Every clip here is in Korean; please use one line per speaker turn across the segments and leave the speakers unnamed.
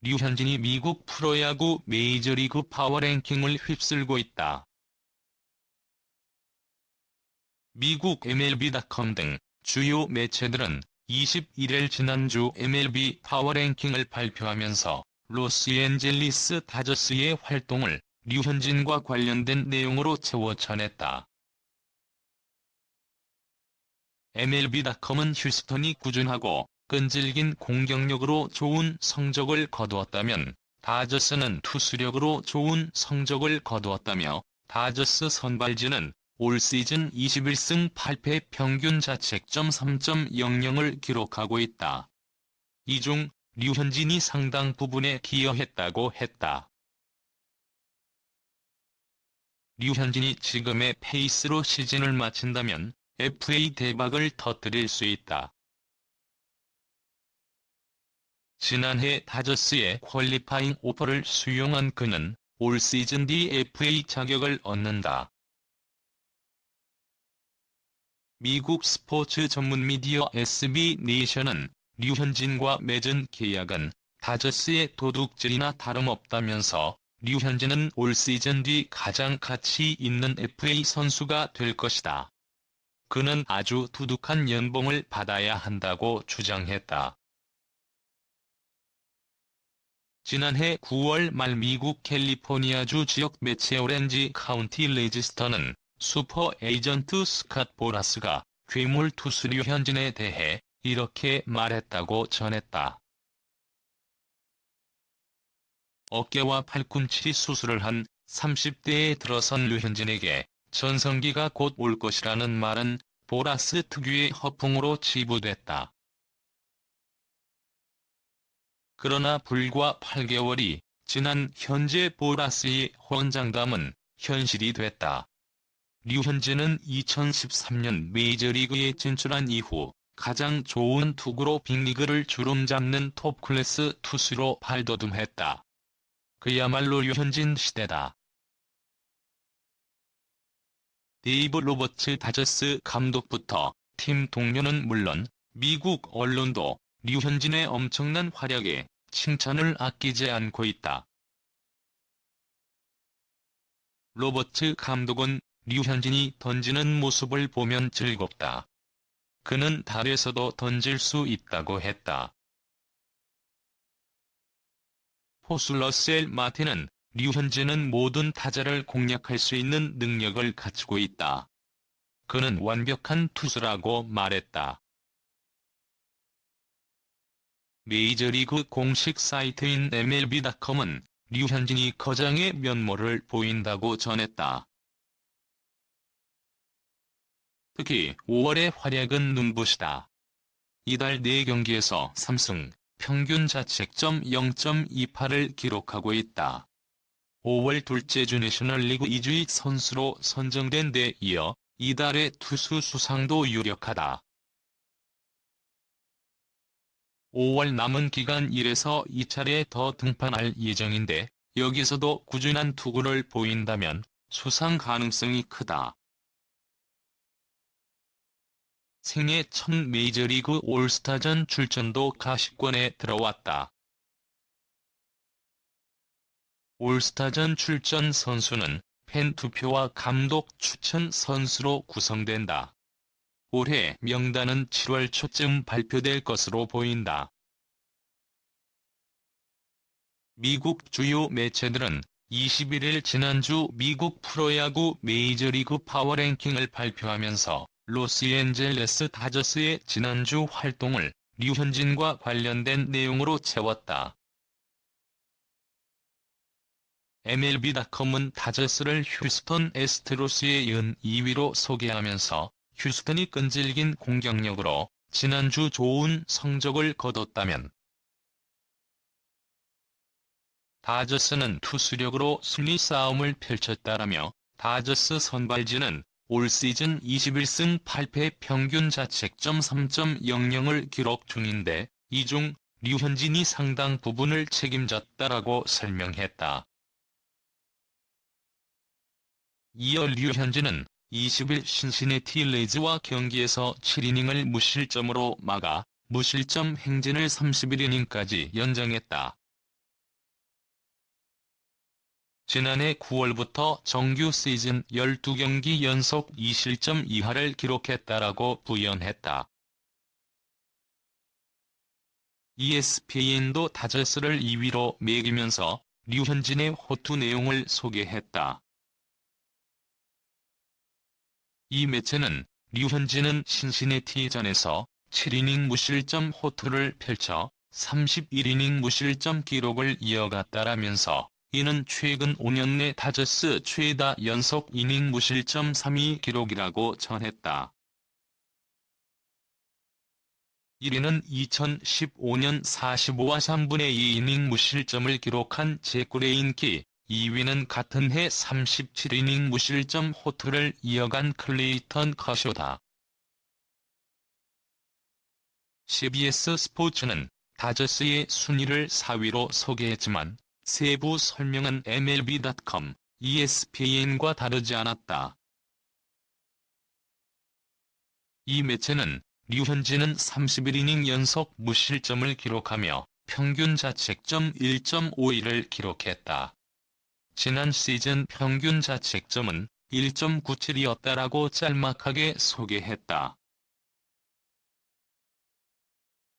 류현진이 미국 프로야구 메이저리그 파워랭킹을 휩쓸고 있다. 미국 MLB.com 등 주요 매체들은 21일 지난주 MLB 파워랭킹을 발표하면서 로스앤젤리스 다저스의 활동을 류현진과 관련된 내용으로 채워 전했다. MLB.com은 휴스턴이 꾸준하고 끈질긴 공격력으로 좋은 성적을 거두었다면 다저스는 투수력으로 좋은 성적을 거두었다며 다저스 선발진은 올 시즌 21승 8패 평균 자책점 3.00을 기록하고 있다. 이 중 류현진이 상당 부분에 기여했다고 했다. 류현진이 지금의 페이스로 시즌을 마친다면 FA 대박을 터뜨릴 수 있다. 지난해 다저스의 퀄리파잉 오퍼를 수용한 그는 올 시즌 DFA 자격을 얻는다. 미국 스포츠 전문 미디어 SB 네이션은 류현진과 맺은 계약은 다저스의 도둑질이나 다름없다면서 류현진은 올 시즌 뒤 가장 가치 있는 FA 선수가 될 것이다. 그는 아주 두둑한 연봉을 받아야 한다고 주장했다. 지난해 9월 말 미국 캘리포니아주 지역 매체 오렌지 카운티 레지스터는 슈퍼 에이전트 스캇 보라스가 괴물 투수 류현진에 대해 이렇게 말했다고 전했다. 어깨와 팔꿈치 수술을 한 30대에 들어선 류현진에게 전성기가 곧 올 것이라는 말은 보라스 특유의 허풍으로 치부됐다. 그러나 불과 8개월이 지난 현재 보라스의 호언장담은 현실이 됐다. 류현진은 2013년 메이저리그에 진출한 이후 가장 좋은 투구로 빅리그를 주름잡는 톱클래스 투수로 발돋움했다. 그야말로 류현진 시대다. 데이브 로버츠 다저스 감독부터 팀 동료는 물론 미국 언론도 류현진의 엄청난 활약에 칭찬을 아끼지 않고 있다. 로버츠 감독은 류현진이 던지는 모습을 보면 즐겁다. 그는 달에서도 던질 수 있다고 했다. 포수 러셀 마틴은 류현진은 모든 타자를 공략할 수 있는 능력을 갖추고 있다. 그는 완벽한 투수라고 말했다. 메이저리그 공식 사이트인 MLB.com은 류현진이 거장의 면모를 보인다고 전했다. 특히 5월의 활약은 눈부시다. 이달 4경기에서 3승, 평균 자책점 0.28을 기록하고 있다. 5월 둘째 주 내셔널리그 2주의 선수로 선정된 데 이어 이달의 투수 수상도 유력하다. 5월 남은 기간 1에서 2차례 더 등판할 예정인데 여기서도 꾸준한 투구를 보인다면 수상 가능성이 크다. 생애 첫 메이저리그 올스타전 출전도 가시권에 들어왔다. 올스타전 출전 선수는 팬 투표와 감독 추천 선수로 구성된다. 올해 명단은 7월 초쯤 발표될 것으로 보인다. 미국 주요 매체들은 21일 지난주 미국 프로야구 메이저리그 파워랭킹을 발표하면서 로스앤젤레스 다저스의 지난주 활동을 류현진과 관련된 내용으로 채웠다. MLB.com은 다저스를 휴스턴 애스트로스에 이은 2위로 소개하면서 휴스턴이 끈질긴 공격력으로 지난주 좋은 성적을 거뒀다면 다저스는 투수력으로 승리 싸움을 펼쳤다라며 다저스 선발진은 올 시즌 21승 8패 평균 자책점 3.00을 기록 중인데 이 중 류현진이 상당 부분을 책임졌다라고 설명했다. 이어 류현진은 20일 신시내티 레이즈와 경기에서 7이닝을 무실점으로 막아 무실점 행진을 31이닝까지 연장했다. 지난해 9월부터 정규 시즌 12경기 연속 2실점 이하를 기록했다라고 부연했다. ESPN도 다저스를 2위로 매기면서 류현진의 호투 내용을 소개했다. 이 매체는 류현진은 신시내티전에서 7이닝 무실점 호투를 펼쳐 31이닝 무실점 기록을 이어갔다라면서 이는 최근 5년 내 다저스 최다 연속 이닝 무실점 3위 기록이라고 전했다. 1위는 2015년 45와 3분의 2 이닝 무실점을 기록한 제쿠 레인키, 2위는 같은 해 37이닝 무실점 호투를 이어간 클레이턴 커쇼다. CBS 스포츠는 다저스의 순위를 4위로 소개했지만 세부 설명은 MLB.com, ESPN과 다르지 않았다. 이 매체는 류현진은 31이닝 연속 무실점을 기록하며 평균 자책점 1.51을 기록했다. 지난 시즌 평균 자책점은 1.97이었다라고 짤막하게 소개했다.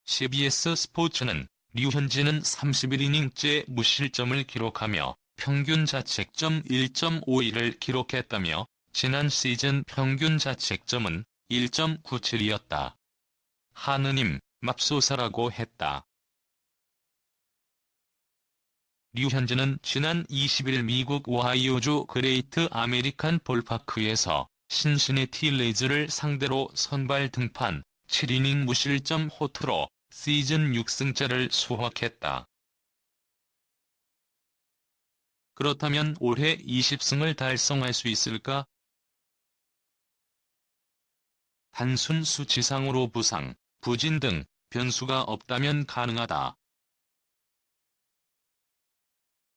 CBS 스포츠는 류현진은 31이닝째 무실점을 기록하며 평균 자책점 1.51을 기록했다며 지난 시즌 평균 자책점은 1.97이었다. 하느님, 맙소사라고 했다. 류현진은 지난 20일 미국 오하이오주 그레이트 아메리칸 볼파크에서 신시내티 레이즈를 상대로 선발 등판 7이닝 무실점 호투로 시즌 6승째를 수확했다. 그렇다면 올해 20승을 달성할 수 있을까? 단순 수치상으로 부상, 부진 등 변수가 없다면 가능하다.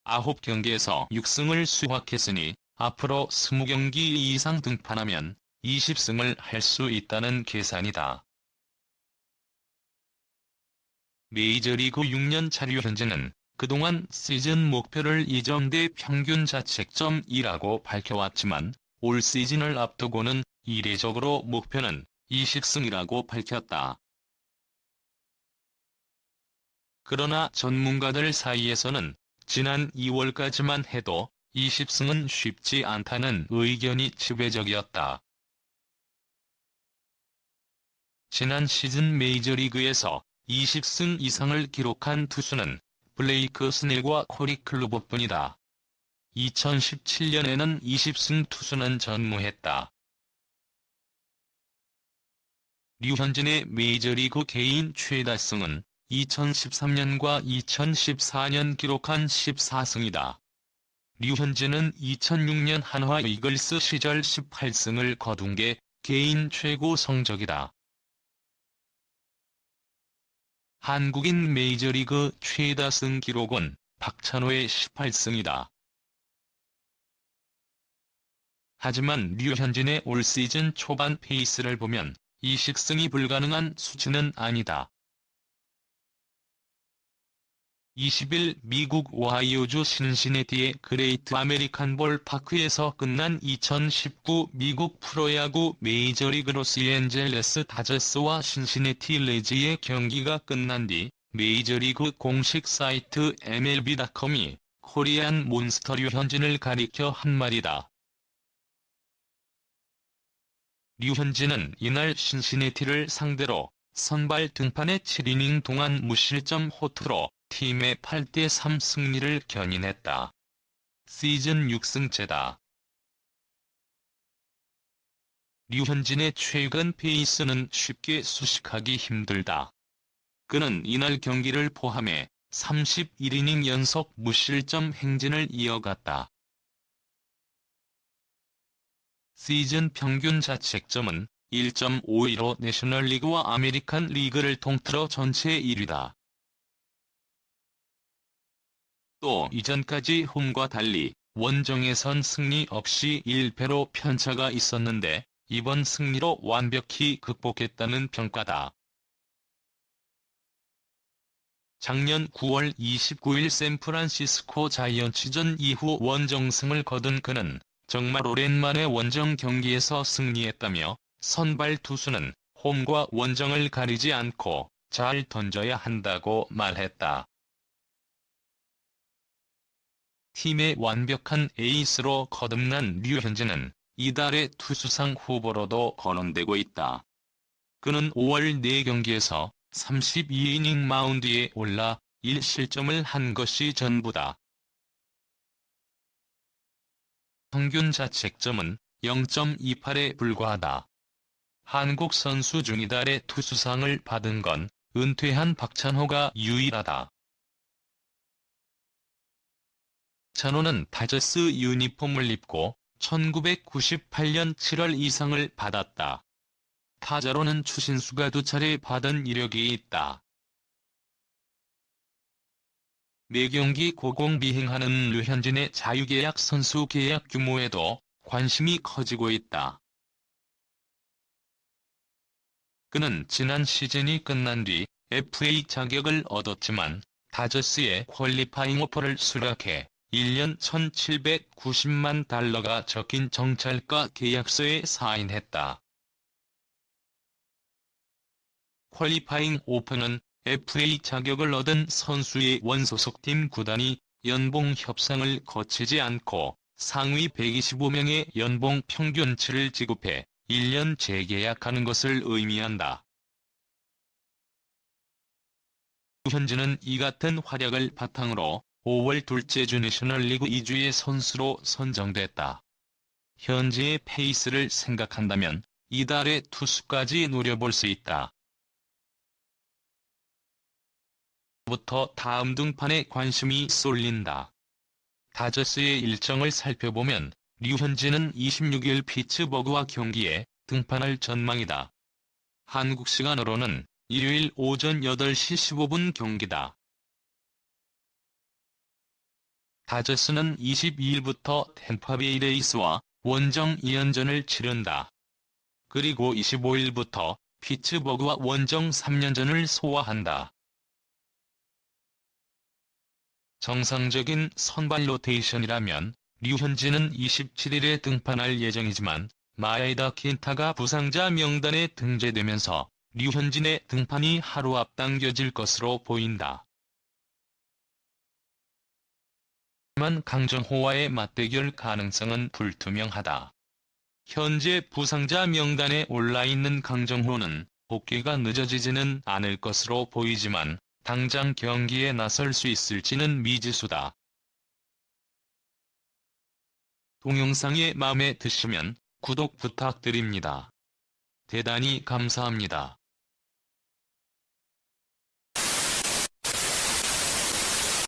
9경기에서 6승을 수확했으니 앞으로 20경기 이상 등판하면 20승을 할 수 있다는 계산이다. 메이저리그 6년차 류현진은 그동안 시즌 목표를 2점대 평균 자책점 2라고 밝혀왔지만 올 시즌을 앞두고는 이례적으로 목표는 20승이라고 밝혔다. 그러나 전문가들 사이에서는 지난 2월까지만 해도 20승은 쉽지 않다는 의견이 지배적이었다. 지난 시즌 메이저리그에서 20승 이상을 기록한 투수는 블레이크 스넬과 코리 클루버뿐이다. 2017년에는 20승 투수는 전무했다. 류현진의 메이저리그 개인 최다승은 2013년과 2014년 기록한 14승이다. 류현진은 2006년 한화 이글스 시절 18승을 거둔 게 개인 최고 성적이다. 한국인 메이저리그 최다승 기록은 박찬호의 18승이다. 하지만 류현진의 올 시즌 초반 페이스를 보면 20승이 불가능한 수준은 아니다. 20일 미국 오하이오주 신시내티의 그레이트 아메리칸 볼파크에서 끝난 2019 미국 프로야구 메이저리그 로스앤젤레스 다저스와 신시내티 레이즈의 경기가 끝난 뒤 메이저리그 공식 사이트 MLB.com이 코리안 몬스터 류현진을 가리켜 한 말이다. 류현진은 이날 신시내티를 상대로 선발 등판의 7이닝 동안 무실점 호투로 팀의 8대3 승리를 견인했다. 시즌 6승째다. 류현진의 최근 페이스는 쉽게 수식하기 힘들다. 그는 이날 경기를 포함해 31이닝 연속 무실점 행진을 이어갔다. 시즌 평균 자책점은 1.52로 내셔널리그와 아메리칸 리그를 통틀어 전체 1위다. 또 이전까지 홈과 달리 원정에선 승리 없이 1패로 편차가 있었는데 이번 승리로 완벽히 극복했다는 평가다. 작년 9월 29일 샌프란시스코 자이언츠전 이후 원정승을 거둔 그는 정말 오랜만에 원정 경기에서 승리했다며 선발 투수는 홈과 원정을 가리지 않고 잘 던져야 한다고 말했다. 팀의 완벽한 에이스로 거듭난 류현진은 이달의 투수상 후보로도 거론되고 있다. 그는 5월 4경기에서 32이닝 마운드에 올라 1실점을 한 것이 전부다. 평균 자책점은 0.28에 불과하다. 한국 선수 중 이달의 투수상을 받은 건 은퇴한 박찬호가 유일하다. 찬호는 다저스 유니폼을 입고 1998년 7월 이상을 받았다. 타자로는 추신수가 2차례 받은 이력이 있다. 매경기 고공비행하는 류현진의 자유계약 선수 계약 규모에도 관심이 커지고 있다. 그는 지난 시즌이 끝난 뒤 FA 자격을 얻었지만 다저스의 퀄리파잉 오퍼를 수락해 1년 1,790만 달러가 적힌 정찰가 계약서에 사인했다. 퀄리파잉 오퍼는 FA 자격을 얻은 선수의 원소속팀 구단이 연봉 협상을 거치지 않고 상위 125명의 연봉 평균치를 지급해 1년 재계약하는 것을 의미한다. 류현진은 이 같은 활약을 바탕으로 5월 둘째 주 내셔널리그 2주의 선수로 선정됐다. 현재의 페이스를 생각한다면 이달의 투수까지 노려볼 수 있다. 부터 다음 등판에 관심이 쏠린다. 다저스의 일정을 살펴보면 류현진은 26일 피츠버그와 경기에 등판할 전망이다. 한국 시간으로는 일요일 오전 8시 15분 경기다. 다저스는 22일부터 템파베이 레이스와 원정 2연전을 치른다. 그리고 25일부터 피츠버그와 원정 3연전을 소화한다. 정상적인 선발 로테이션이라면 류현진은 27일에 등판할 예정이지만 마에다 킨타가 부상자 명단에 등재되면서 류현진의 등판이 하루 앞당겨질 것으로 보인다. 하지만 강정호와의 맞대결 가능성은 불투명하다. 현재 부상자 명단에 올라있는 강정호는 복귀가 늦어지지는 않을 것으로 보이지만 당장 경기에 나설 수 있을지는 미지수다. 동영상이 마음에 드시면 구독 부탁드립니다. 대단히 감사합니다.